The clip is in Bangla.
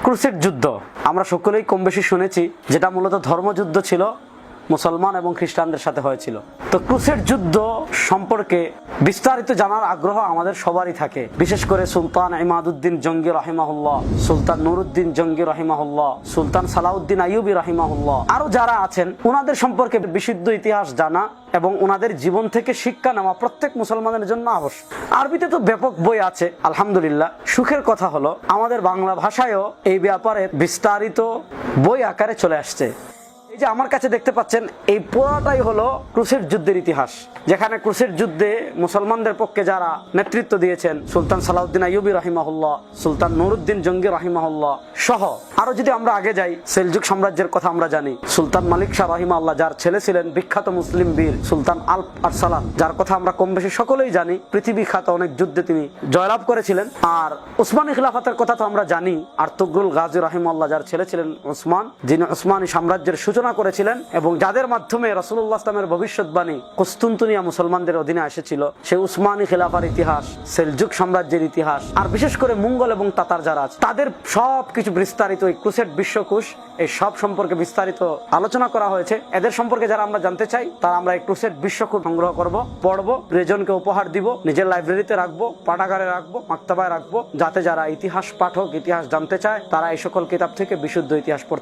ক্রুসেড যুদ্ধ আমরা সকলেই কম বেশি শুনেছি, যেটা মূলত ধর্মযুদ্ধ ছিল, মুসলমান এবং খ্রিস্টানদের সাথে হয়েছিল। তো ক্রুসেড যুদ্ধ সম্পর্কে বিস্তারিত জানার আগ্রহ আমাদের সবারই থাকে, বিশেষ করে সুলতান ইমাদউদ্দিন জঙ্গি রাহিমাহুল্লাহ, সুলতান নুরউদ্দিন জঙ্গি রাহিমাহুল্লাহ, সুলতান সালাউদ্দিন আইয়ুবী রাহিমাহুল্লাহ, আরো যারা আছেন ওনাদের সম্পর্কে বিশুদ্ধ ইতিহাস জানা এবং ওনাদের জীবন থেকে শিক্ষা নেওয়া প্রত্যেক মুসলমানের জন্য আবশ্যক। আরবিতে তো ব্যাপক বই আছে আলহামদুলিল্লাহ। সুখের কথা হলো আমাদের বাংলা ভাষায়ও এই ব্যাপারে বিস্তারিত বই আকারে চলে আসছে। এই যে আমার কাছে দেখতে পাচ্ছেন, এই পুরোটাই হলো ক্রুসেড যুদ্ধের ইতিহাস, যেখানে ক্রুসেড যুদ্ধে মুসলমানদের পক্ষে যারা নেতৃত্ব দিয়েছেন সুলতান সালাউদ্দিন আইয়ুবী রাহিমাহুল্লাহ, সুলতান নুরউদ্দিন জঙ্গি রাহিমাহুল্লাহ সহ আরো যদি আমরা আগে যাই, সেলজুক সাম্রাজ্যের কথা আমরা জানি। সুলতান মালিক শাহ রাহিমাহুল্লাহ, যার ছেলে ছিলেন বিখ্যাত মুসলিম বীর সুলতান আলপ আরসালান, যার কথা আমরা কম বেশি সকলেই জানি, পৃথিবী খ্যাত অনেক যুদ্ধে তিনি জয়লাভ করেছিলেন। আর উসমানী খিলাফতের কথা তো আমরা জানি, আর্তুগরুল গাজী রাহিমাহুল্লাহ, যার ছেলে ছিলেন উসমান, যিনি উসমানী সাম্রাজ্যের সূচনা করেছিলেন এবং যাদের মাধ্যমে রাসূলুল্লাহ ইসলামের ভবিষ্যৎবাণী কুস্তুনতুনিয়া মুসলমানদের অধীনে এসেছিল। সেই উসমানী খিলাফার ইতিহাস, সেলজুক সাম্রাজ্যের ইতিহাস, আর বিশেষ করে মুঙ্গল এবং তাতার যারা আছে তাদের সবকিছু বিস্তারিত এই ক্রুসেড বিশ্বকোষ, এই সব সম্পর্কে বিস্তারিত আলোচনা করা হয়েছে। এদের সম্পর্কে যারা আমরা জানতে চাই তারা আমরা এই ক্রুসেড বিশ্বকোষ সংগ্রহ করব, পড়বো, প্রিয়জনকে উপহার দিব, নিজের লাইব্রেরিতে রাখবো, পাঠাগারে রাখবো, মাকতাবায় রাখবো, যাতে যারা ইতিহাস পাঠক, ইতিহাস জানতে চায় তারা এই সকল কিতাব থেকে বিশুদ্ধ ইতিহাস পড়তে